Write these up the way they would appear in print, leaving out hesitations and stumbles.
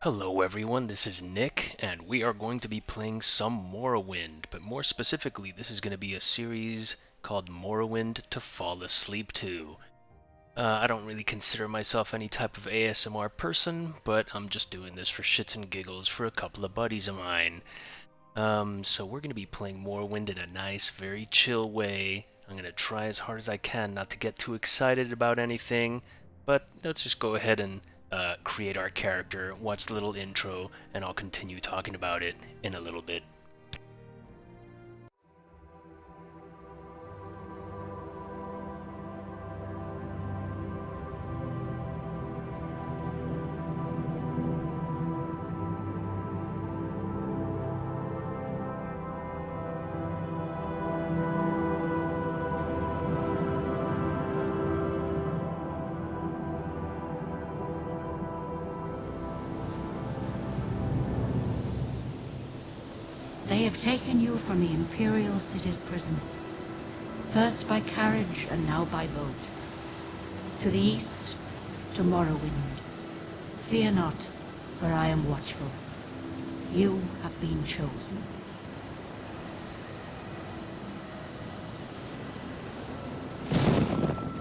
Hello everyone, this is Nick, and we are going to be playing some Morrowind, but more specifically, this is going to be a series called Morrowind to Fall Asleep To. I don't really consider myself any type of ASMR person, but I'm just doing this for shits and giggles for a couple of buddies of mine. So we're going to be playing Morrowind in a nice, very chill way. I'm going to try as hard as I can not to get too excited about anything, but let's just go ahead and create our character, watch the little intro, and I'll continue talking about it in a little bit. They have taken you from the Imperial City's prison, first by carriage and now by boat. To the east, to Morrowind. Fear not, for I am watchful. You have been chosen.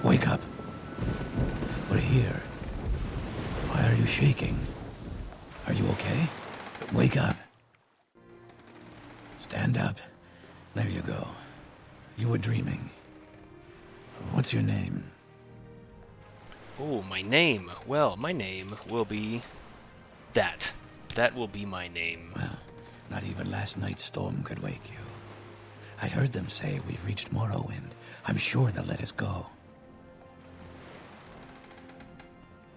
Wake up. We're here. Why are you shaking? Are you okay? Wake up. Stand up. There you go. You were dreaming. What's your name? Oh, my name. Well, my name will be that. That will be my name. Well, not even last night's storm could wake you. I heard them say we've reached Morrowind. I'm sure they'll let us go.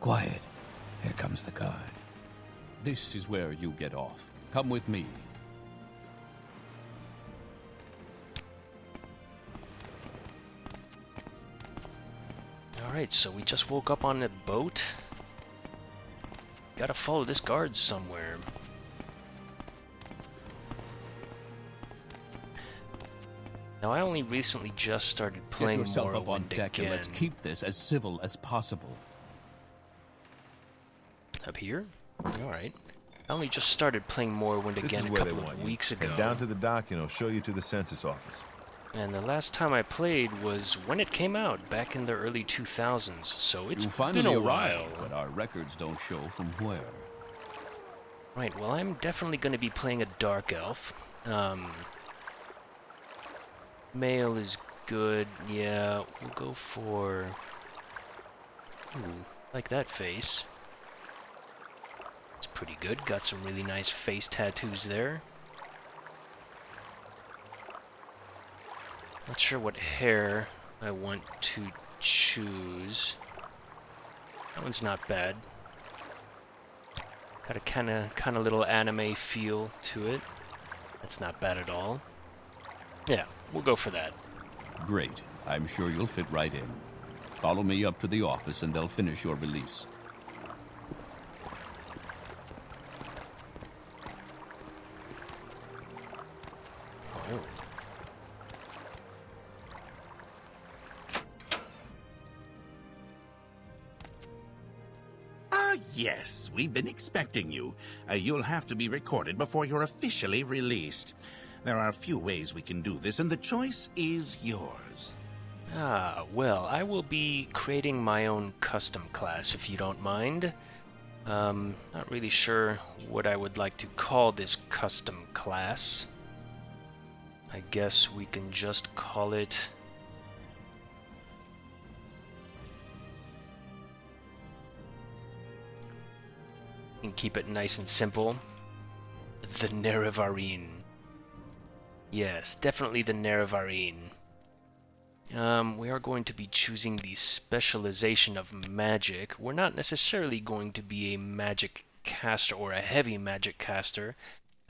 Quiet. Here comes the guard. This is where you get off. Come with me. Alright, so we just woke up on a boat. Gotta follow this guard somewhere. Now, I only recently just started Get playing yourself up on Morrowind deck and let's again. keep this as civil as possible. Up here? Alright. I only just started playing Morrowind This again is a where they couple want of you. weeks ago. Head down to the dock and I'll show you to the census office. And the last time I played was when it came out, back in the early 2000s, so it's You been finally a arrived, while. but our records don't show from where. Right, well, I'm definitely going to be playing a Dark Elf. Male is good, yeah, we'll go for... Ooh, like that face. It's pretty good, got some really nice face tattoos there. Not sure what hair I want to choose. That one's not bad. Got a kind of little anime feel to it. That's not bad at all. Yeah, we'll go for that. Great. I'm sure you'll fit right in. Follow me up to the office and they'll finish your release. Oh. Yes, we've been expecting you. You'll have to be recorded before you're officially released. There are a few ways we can do this, and the choice is yours. Ah, well, I will be creating my own custom class, if you don't mind. Not really sure what I would like to call this custom class. I guess we can just call it... and keep it nice and simple. The Nerevarine. Yes, definitely the Nerevarine. We are going to be choosing the specialization of magic. We're not necessarily going to be a magic caster or a heavy magic caster,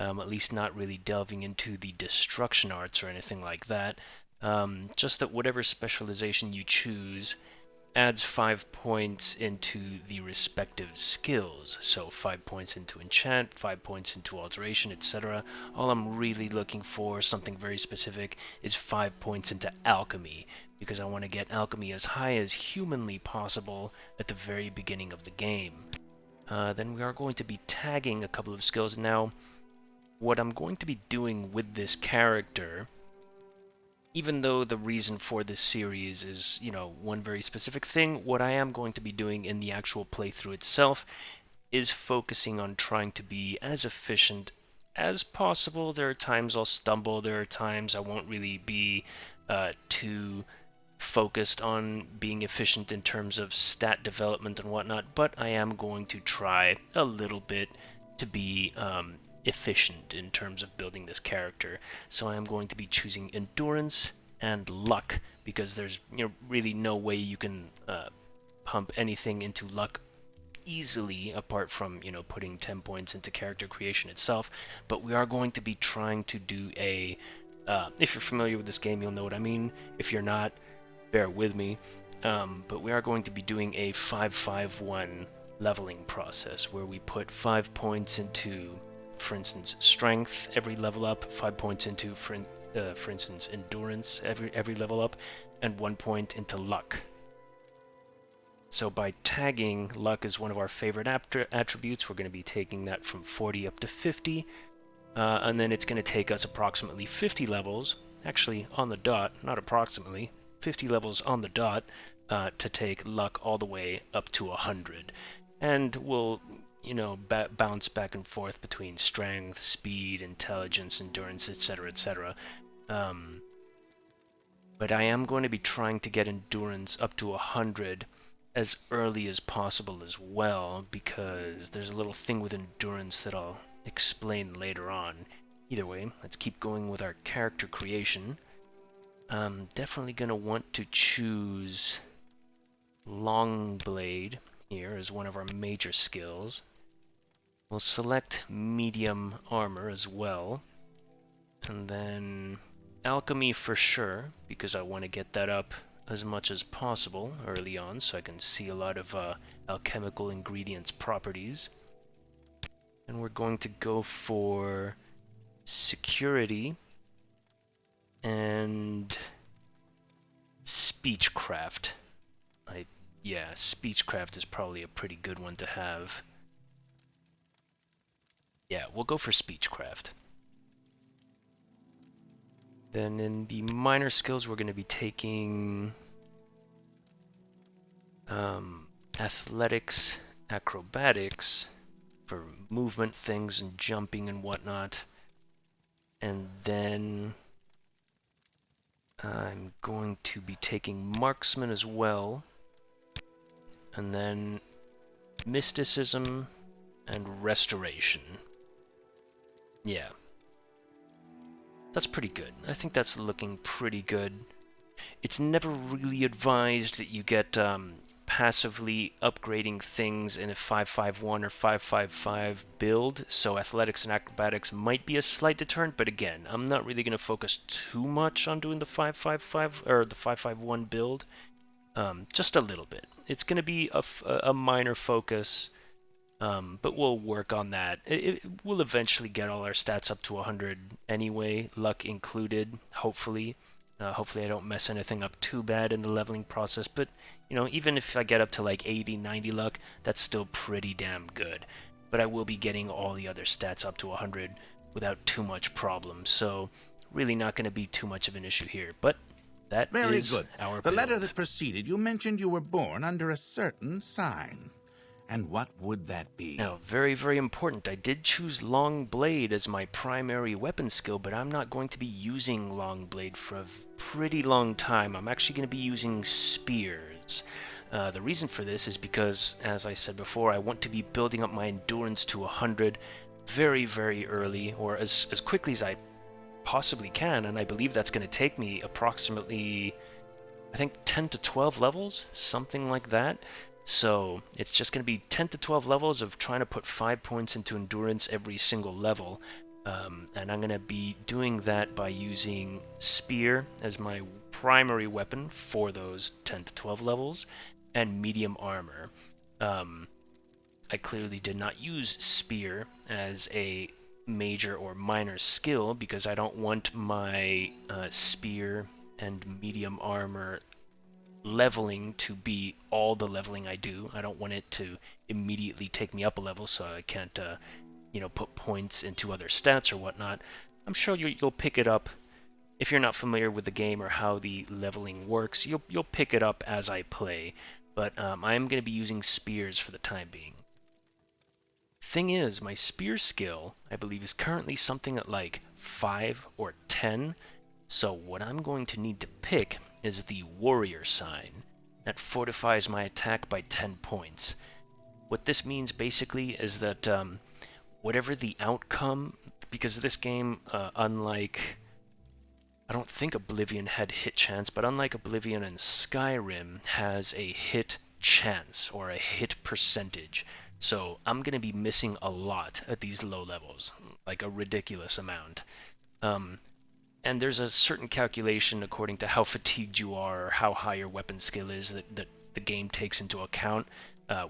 at least not really delving into the destruction arts or anything like that. Just that whatever specialization you choose adds 5 points into the respective skills. So 5 points into enchant, 5 points into alteration, etc. All I'm really looking for, something very specific, is 5 points into alchemy, because I want to get alchemy as high as humanly possible at the very beginning of the game. Then we are going to be tagging a couple of skills. Now, what I'm going to be doing with this character, even though the reason for this series is, one very specific thing, what I am going to be doing in the actual playthrough itself is focusing on trying to be as efficient as possible. There are times I'll stumble, there are times I won't really be too focused on being efficient in terms of stat development and whatnot, but I am going to try a little bit to be efficient in terms of building this character. So I am going to be choosing endurance and luck, because there's really no way you can pump anything into luck easily apart from putting 10 points into character creation itself. But we are going to be trying to do a if you're familiar with this game, you'll know what I mean. If you're not, bear with me. But we are going to be doing a 5-5-1 leveling process where we put 5 points into, for instance, strength every level up, 5 points into, for instance, endurance every level up, and 1 point into luck. So by tagging, luck is one of our favorite attributes. We're going to be taking that from 40 up to 50, and then it's going to take us approximately 50 levels, actually on the dot, not approximately, 50 levels on the dot, to take luck all the way up to 100. And we'll, bounce back and forth between strength, speed, intelligence, endurance, etc., etc. But I am going to be trying to get endurance up to 100 as early as possible as well, because there's a little thing with endurance that I'll explain later on. Either way, let's keep going with our character creation. I'm definitely going to want to choose Longblade here as one of our major skills. We'll select medium armor as well, and then alchemy for sure, because I want to get that up as much as possible early on so I can see a lot of alchemical ingredients properties. And we're going to go for security and speechcraft. Yeah, speechcraft is probably a pretty good one to have. Yeah, we'll go for speechcraft. Then in the minor skills, we're going to be taking athletics, acrobatics for movement things and jumping and whatnot. And then I'm going to be taking marksman as well. And then mysticism and restoration. Yeah. That's pretty good. I think that's looking pretty good. It's never really advised that you get passively upgrading things in a 5-5-1 or 5-5-5 build, so athletics and acrobatics might be a slight deterrent, but again, I'm not really going to focus too much on doing the 5-5-5 or the 5-5-1 build. Just a little bit. It's going to be a minor focus, but we'll work on that. We'll eventually get all our stats up to 100 anyway, luck included, hopefully. Hopefully I don't mess anything up too bad in the leveling process, but, even if I get up to like 80, 90 luck, that's still pretty damn good. But I will be getting all the other stats up to 100 without too much problem, so really not going to be too much of an issue here. But that Very is good. our The build. letter that preceded, you mentioned you were born under a certain sign. And what would that be? Now, very, very important. I did choose Long Blade as my primary weapon skill, but I'm not going to be using Long Blade for a pretty long time. I'm actually going to be using spears. The reason for this is because, as I said before, I want to be building up my endurance to 100 very, very early, or as quickly as I possibly can, and I believe that's going to take me approximately, I think, 10 to 12 levels, something like that. So it's just going to be 10 to 12 levels of trying to put 5 points into endurance every single level. And I'm going to be doing that by using spear as my primary weapon for those 10 to 12 levels, and medium armor. I clearly did not use spear as a major or minor skill because I don't want my spear and medium armor leveling to be all the leveling I do. I don't want it to immediately take me up a level, so I can't, put points into other stats or whatnot. I'm sure you'll pick it up. If you're not familiar with the game or how the leveling works, you'll pick it up as I play. But I am going to be using spears for the time being. Thing is, my spear skill, I believe, is currently something at like 5 or 10. So what I'm going to need to pick is the warrior sign. That fortifies my attack by 10 points. What this means basically is that whatever the outcome, because this game, unlike, I don't think Oblivion had hit chance, but unlike Oblivion and Skyrim, has a hit chance or a hit percentage. So I'm going to be missing a lot at these low levels, like a ridiculous amount. And there's a certain calculation according to how fatigued you are or how high your weapon skill is that the game takes into account,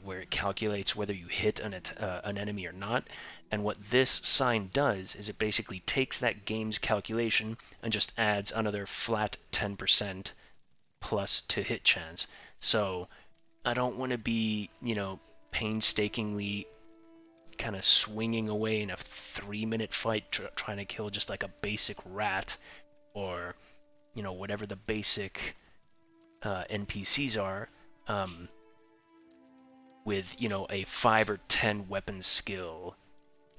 where it calculates whether you hit an enemy or not. And what this sign does is it basically takes that game's calculation and just adds another flat 10% plus to hit chance. So I don't want to be, painstakingly kind of swinging away in a 3-minute fight trying to kill just like a basic rat or whatever the basic NPCs are, with a 5 or 10 weapon skill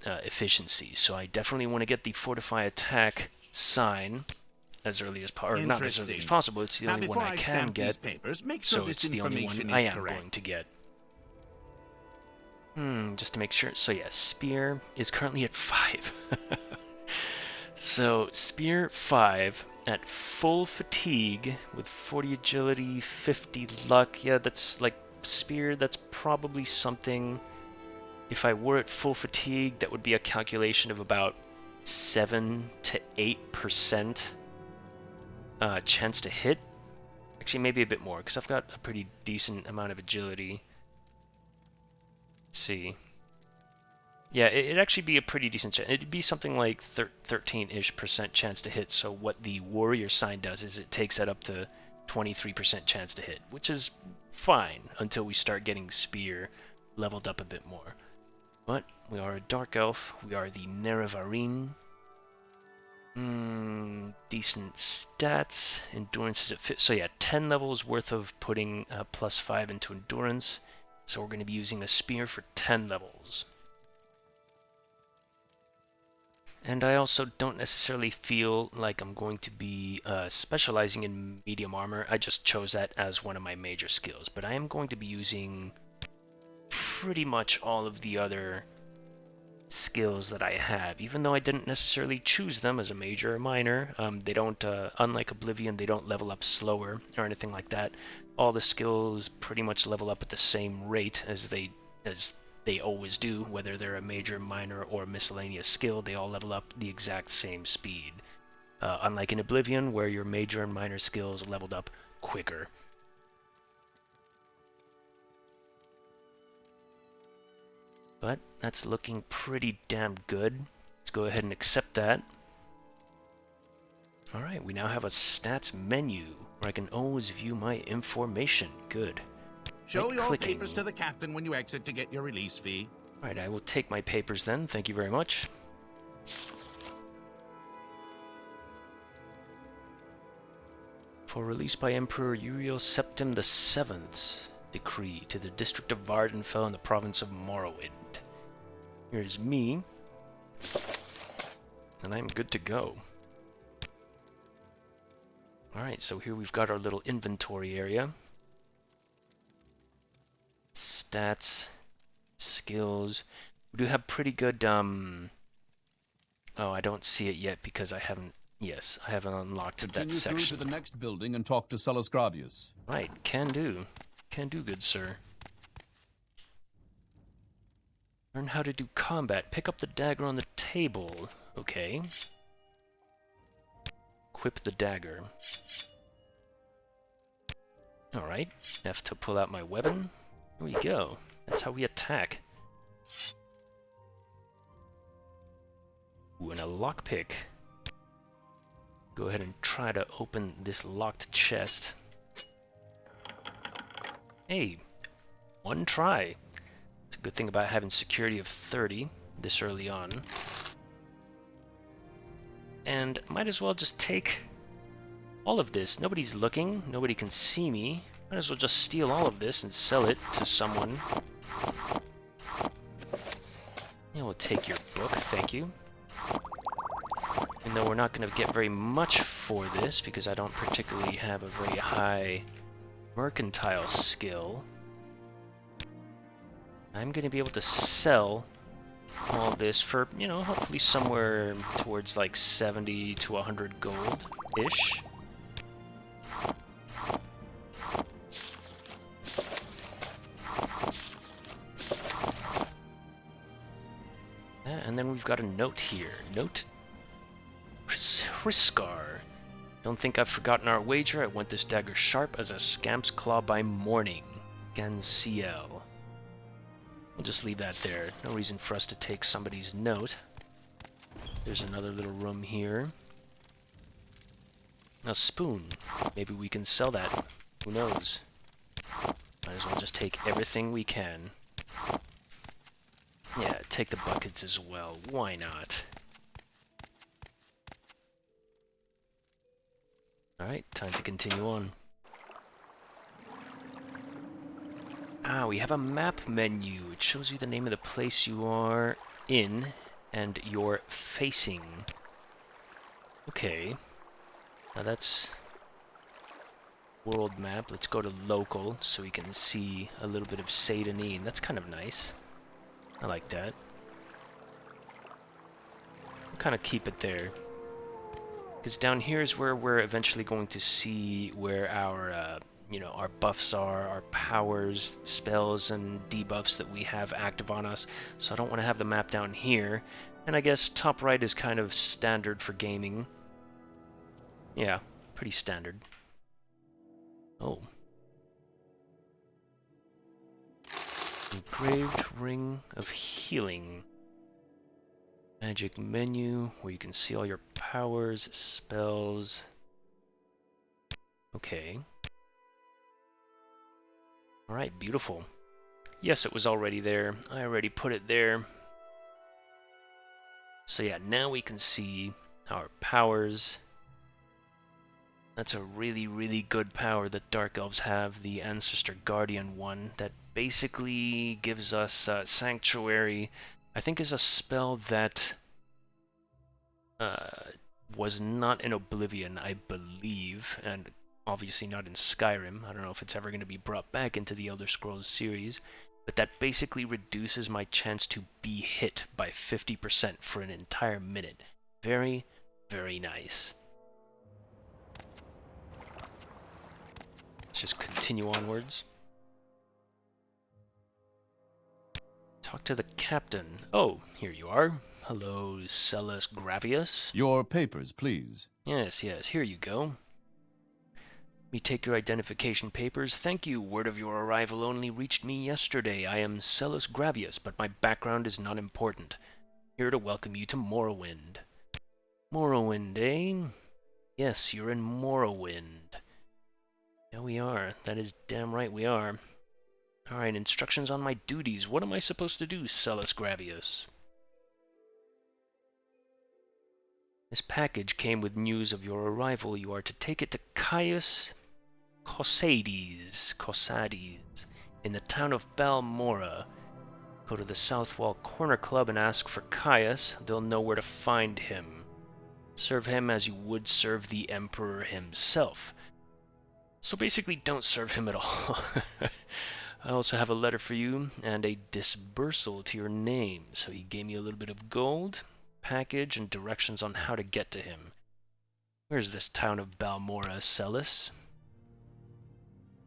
efficiency. So I definitely want to get the fortify attack sign as early as possible, or not as early as possible. It's the only one I can get, so it's the only one I am going to get. Just to make sure. So yeah, spear is currently at 5. So spear 5 at full fatigue with 40 agility, 50 luck. Yeah, that's like spear. That's probably something. If I were at full fatigue, that would be a calculation of about 7 to 8% chance to hit. Actually, maybe a bit more because I've got a pretty decent amount of agility. See. Yeah, it'd actually be a pretty decent chance. It'd be something like 13-ish% chance to hit. So what the warrior sign does is it takes that up to 23% chance to hit, which is fine until we start getting spear leveled up a bit more. But we are a dark elf. We are the Nerevarine. Decent stats. Endurance is at fit. So yeah, 10 levels worth of putting +5 into endurance. So we're going to be using a spear for 10 levels. And I also don't necessarily feel like I'm going to be specializing in medium armor. I just chose that as one of my major skills. But I am going to be using pretty much all of the other skills that I have, even though I didn't necessarily choose them as a major or minor. They don't, unlike Oblivion, they don't level up slower or anything like that. All the skills pretty much level up at the same rate as they always do, whether they're a major, minor, or miscellaneous skill. They all level up the exact same speed. Unlike in Oblivion, where your major and minor skills leveled up quicker. But that's looking pretty damn good. Let's go ahead and accept that. Alright, we now have a stats menu where I can always view my information. Good. Show your papers to the captain when you exit to get your release fee. Alright, I will take my papers then. Thank you very much. For release by Emperor Uriel Septim VII's decree to the district of Vardenfell in the province of Morrowind. Here's me, and I'm good to go. Alright, so here we've got our little inventory area. Stats, skills. We do have pretty good, oh, I don't see it yet because I haven't, yes, I haven't unlocked that section. Continue through to the next building and talk to Celes Gravius. Right, can do. Can do, good sir. Learn how to do combat. Pick up the dagger on the table. Okay. Equip the dagger. Alright. F to pull out my weapon. There we go. That's how we attack. Ooh, and a lockpick. Go ahead and try to open this locked chest. Hey, one try. It's a good thing about having security of 30 this early on. And might as well just take all of this. Nobody's looking, nobody can see me. Might as well just steal all of this and sell it to someone. Yeah, we'll take your book, thank you. Even though we're not going to get very much for this, because I don't particularly have a very high mercantile skill, I'm going to be able to sell all this for, you know, hopefully somewhere towards like 70 to 100 gold-ish. And then we've got a note here. Note Hriskar. Don't think I've forgotten our wager. I want this dagger sharp as a scamp's claw by morning. Gansiel. We'll just leave that there. No reason for us to take somebody's note. There's another little room here. A spoon. Maybe we can sell that. Who knows? Might as well just take everything we can. Yeah, take the buckets as well. Why not? Alright, time to continue on. Ah, we have a map menu. It shows you the name of the place you are in and you're facing. Okay. Now that's world map. Let's go to local so we can see a little bit of Sedanine. That's kind of nice. I like that. We'll kind of keep it there. Because down here is where we're eventually going to see where our, you know, our buffs are, our powers, spells, and debuffs that we have active on us. So I don't want to have the map down here. And I guess top right is kind of standard for gaming. Yeah, pretty standard. Oh. Engraved Ring of Healing. Magic menu, where you can see all your powers, spells. Okay. Alright, beautiful. Yes, it was already there. I already put it there. So yeah, now we can see our powers. That's a really, really good power that Dark Elves have, the Ancestor Guardian one, that basically gives us Sanctuary. I think is a spell that was not in Oblivion, I believe, and obviously not in Skyrim. I don't know if it's ever going to be brought back into the Elder Scrolls series, but that basically reduces my chance to be hit by 50% for an entire minute. Very, very nice. Let's just continue onwards. Talk to the captain. Oh, here you are. Hello, Celes Gravius. Your papers, please. Yes, here you go. Me take your identification papers. Thank you. Word of your arrival only reached me yesterday. I am Celes Gravius, but my background is not important. Here to welcome you to Morrowind. Morrowind, eh? Yes, you're in Morrowind. Yeah, we are. That is damn right we are. Alright, instructions on my duties. What am I supposed to do, Celes Gravius? This package came with news of your arrival. You are to take it to Caius Cosades in the town of Balmora. Go to the South Wall Corner Club and ask for Caius. They'll know where to find him. Serve him as you would serve the Emperor himself. So basically, don't serve him at all. I also have a letter for you and a disbursal to your name. So he gave me a little bit of gold, package, and directions on how to get to him. Where's this town of Balmora, Celes?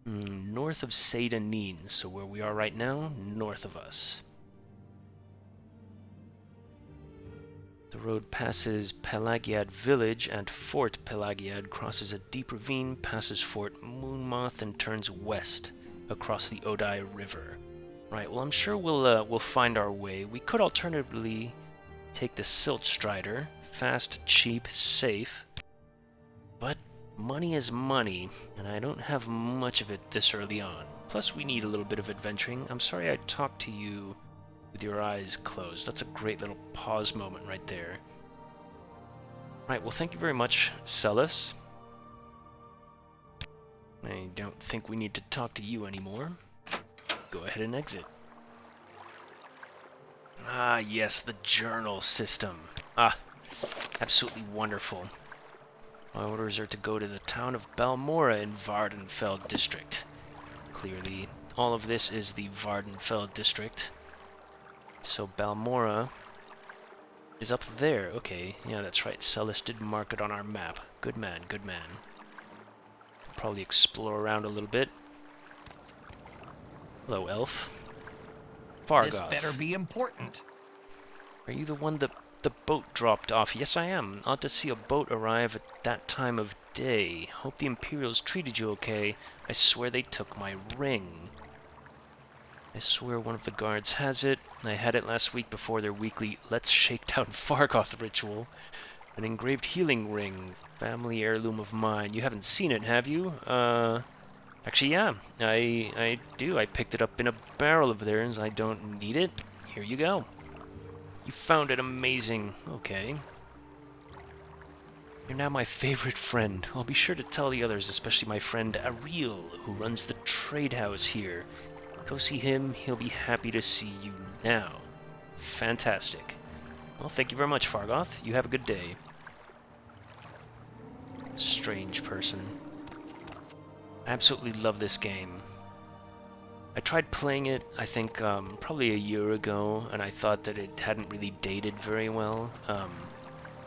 North of Sedanine, so where we are right now, north of us. The road passes Pelagiad village and Fort Pelagiad, crosses a deep ravine, passes Fort Moonmoth, and turns west across the Odai River. Right, well I'm sure we'll find our way. We could alternatively take the Silt Strider. Fast, cheap, safe. But money is money, and I don't have much of it this early on. Plus, we need a little bit of adventuring. I'm sorry I talked to you with your eyes closed. That's a great little pause moment right there. Alright, well, thank you very much, Celis. I don't think we need to talk to you anymore. Go ahead and exit. Ah, yes, the journal system. Ah, absolutely wonderful. My orders are to go to the town of Balmora in Vardenfell district. Clearly, all of this is the Vardenfell district. So Balmora is up there. Okay, yeah, that's right. Celis did mark it on our map. Good man, good man. Probably explore around a little bit. Hello, elf. Fargoth. This better be important. Are you the one that the boat dropped off? Yes, I am. Odd to see a boat arrive at that time of day. Hope the Imperials treated you okay. I swear they took my ring. I swear one of the guards has it. I had it last week before their weekly Let's Shake Down Fargoth ritual. An engraved healing ring. Family heirloom of mine. You haven't seen it, have you? Actually, yeah. I do. I picked it up in a barrel of theirs. I don't need it. Here you go. You found it amazing. Okay. You're now my favorite friend. I'll be sure to tell the others, especially my friend Ariel, who runs the trade house here. Go see him. He'll be happy to see you now. Fantastic. Well, thank you very much, Fargoth. You have a good day. Strange person. I absolutely love this game. I tried playing it, I think, probably a year ago, and I thought that it hadn't really dated very well.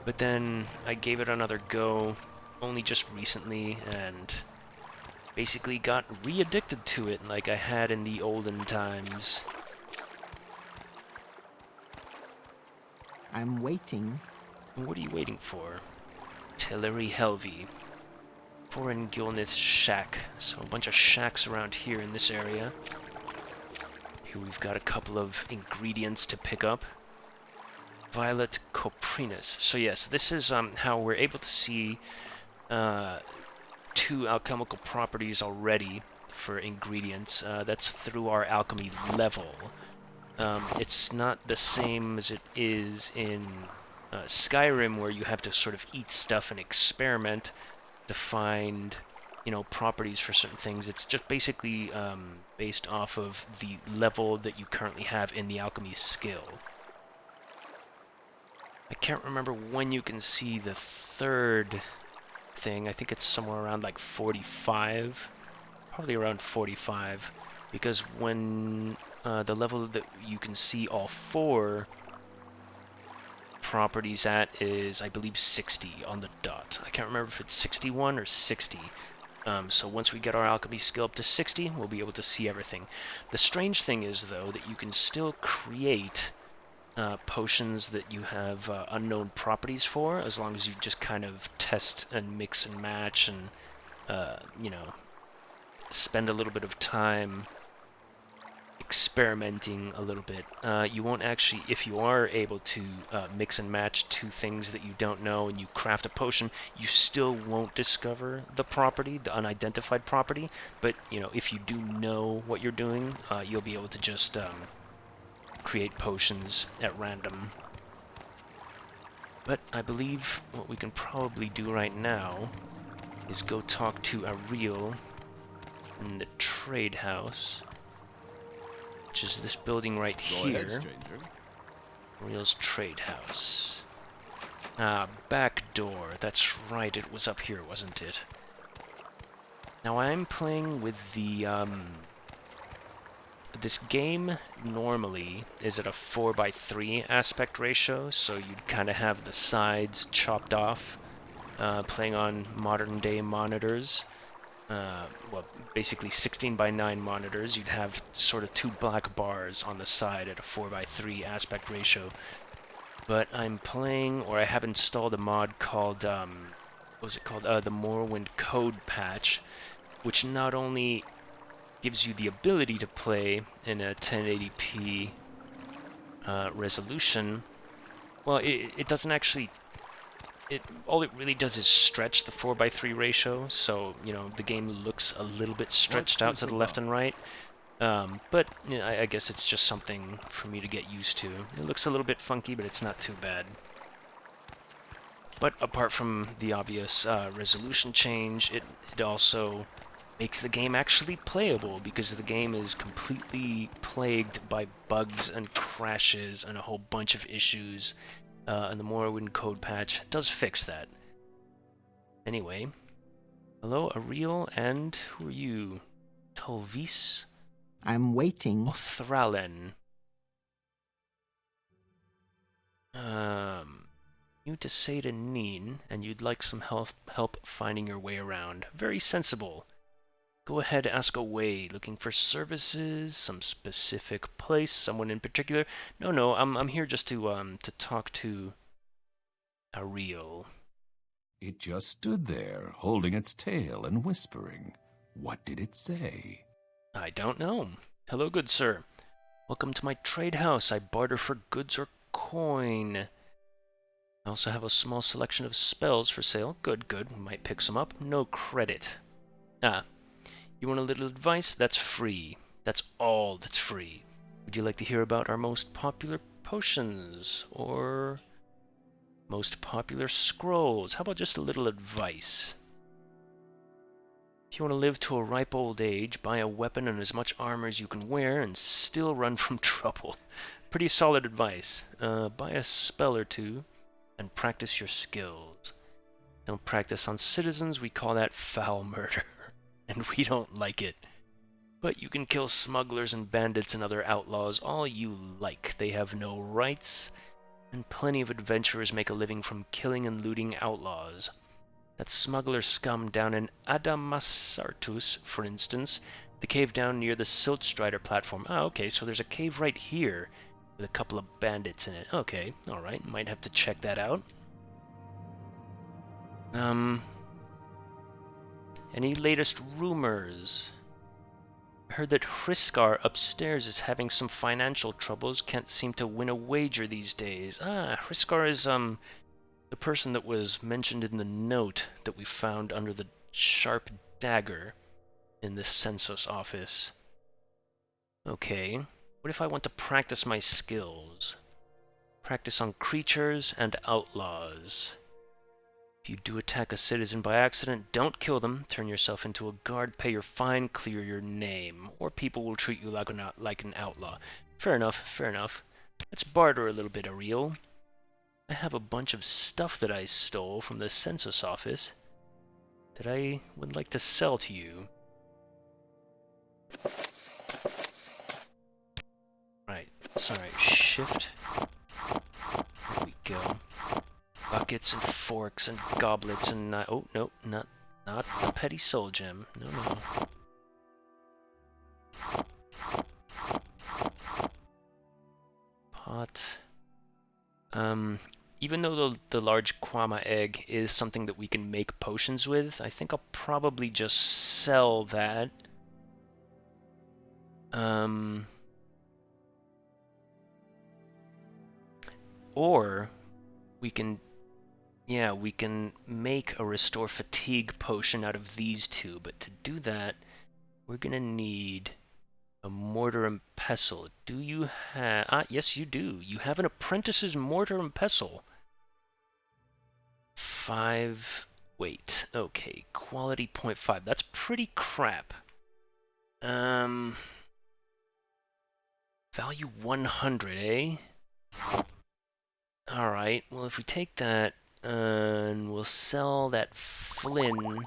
But then I gave it another go only just recently, and basically got re-addicted to it like I had in the olden times. I'm waiting. What are you waiting for? Tillery Helvey. Foreign Gilnith Shack. So a bunch of shacks around here in this area. Here we've got a couple of ingredients to pick up. Violet Coprinus. So yes, this is how we're able to see two alchemical properties already for ingredients. That's through our alchemy level. It's not the same as it is in Skyrim, where you have to sort of eat stuff and experiment to find, you know, properties for certain things. It's just basically based off of the level that you currently have in the alchemy skill. I can't remember when you can see the third thing. I think it's somewhere around like 45. Probably around 45. Because when the level that you can see all four properties at is, I believe, 60 on the dot. I can't remember if it's 61 or 60. So once we get our alchemy skill up to 60, we'll be able to see everything. The strange thing is, though, that you can still create potions that you have unknown properties for, as long as you just kind of test and mix and match and, you know, spend a little bit of time experimenting a little bit. You won't actually, if you are able to mix and match two things that you don't know and you craft a potion, you still won't discover the property, the unidentified property, but, you know, if you do know what you're doing, you'll be able to just create potions at random. But I believe what we can probably do right now is go talk to Ariel in the trade house, which is this building right Go here. ahead, stranger. Ariel's trade house. Ah, back door. That's right, it was up here, wasn't it? Now I'm playing with the, this game normally is at a 4:3 aspect ratio, so you'd kind of have the sides chopped off, playing on modern day monitors. Well, basically 16:9 monitors. You'd have sort of two black bars on the side at a 4:3 aspect ratio. But I'm playing, or I have installed a mod called, what was it called? The Morrowind Code Patch, which not only gives you the ability to play in a 1080p resolution. Well, it doesn't actually all it really does is stretch the 4:3 ratio, so, you know, the game looks a little bit stretched out to the left and right. But you know, I guess it's just something for me to get used to. It looks a little bit funky, but it's not too bad. But apart from the obvious resolution change, it also makes the game actually playable, because the game is completely plagued by bugs and crashes and a whole bunch of issues, and the Morrowind code patch does fix that. Anyway, hello Ariel, and who are you? Tolvis? I'm waiting. Thralen. You to say to Neen, and you'd like some help finding your way around. Very sensible. Go ahead, ask away. Looking for services, some specific place, someone in particular? No, I'm here just to talk to Ariel. It just stood there, holding its tail and whispering. What did it say? I don't know. Hello, good sir. Welcome to my trade house. I barter for goods or coin. I also have a small selection of spells for sale. Good. We might pick some up. No credit. You want a little advice? That's free. That's all that's free. Would you like to hear about our most popular potions? Or most popular scrolls? How about just a little advice? If you want to live to a ripe old age, buy a weapon and as much armor as you can wear and still run from trouble. Pretty solid advice. Buy a spell or two and practice your skills. Don't practice on citizens, we call that foul murder. And we don't like it. But you can kill smugglers and bandits and other outlaws all you like. They have no rights, and plenty of adventurers make a living from killing and looting outlaws. That smuggler scum down in Adamasartus, for instance, the cave down near the Siltstrider platform. Okay, so there's a cave right here with a couple of bandits in it. Okay, alright, might have to check that out. Any latest rumors? I heard that Hriskar upstairs is having some financial troubles, can't seem to win a wager these days. Hriskar is, the person that was mentioned in the note that we found under the sharp dagger in the census office. Okay, what if I want to practice my skills? Practice on creatures and outlaws. If you do attack a citizen by accident, don't kill them, turn yourself into a guard, pay your fine, clear your name, or people will treat you like an outlaw. Fair enough. Let's barter a little bit, Ariel. I have a bunch of stuff that I stole from the census office that I would like to sell to you. Right, sorry, shift. There we go. Buckets and forks and goblets and... oh, no, not the petty soul gem. No. Pot. Even though the large Kwama egg is something that we can make potions with, I think I'll probably just sell that. Or we can make a restore fatigue potion out of these two, but to do that, we're gonna need a mortar and pestle. Do you have... yes, you do. You have an apprentice's mortar and pestle. 5 weight. Okay, quality 0.5. That's pretty crap. Value 100, eh? Alright, well if we take that, and we'll sell that Flynn,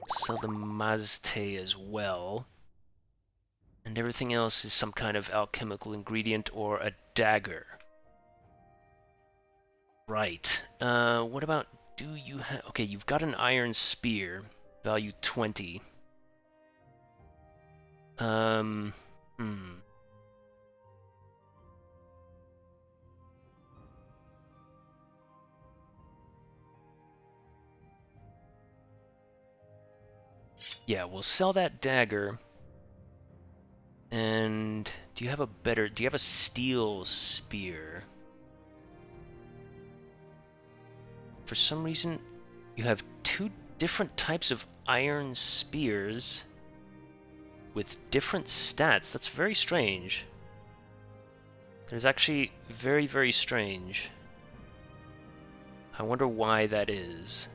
sell the Mazte as well, and everything else is some kind of alchemical ingredient or a dagger. Right, what about, do you have, okay, you've got an iron spear, value 20. Yeah, we'll sell that dagger. And do you have a steel spear? For some reason, you have two different types of iron spears with different stats. That's very strange. That is actually very, very strange. I wonder why that is.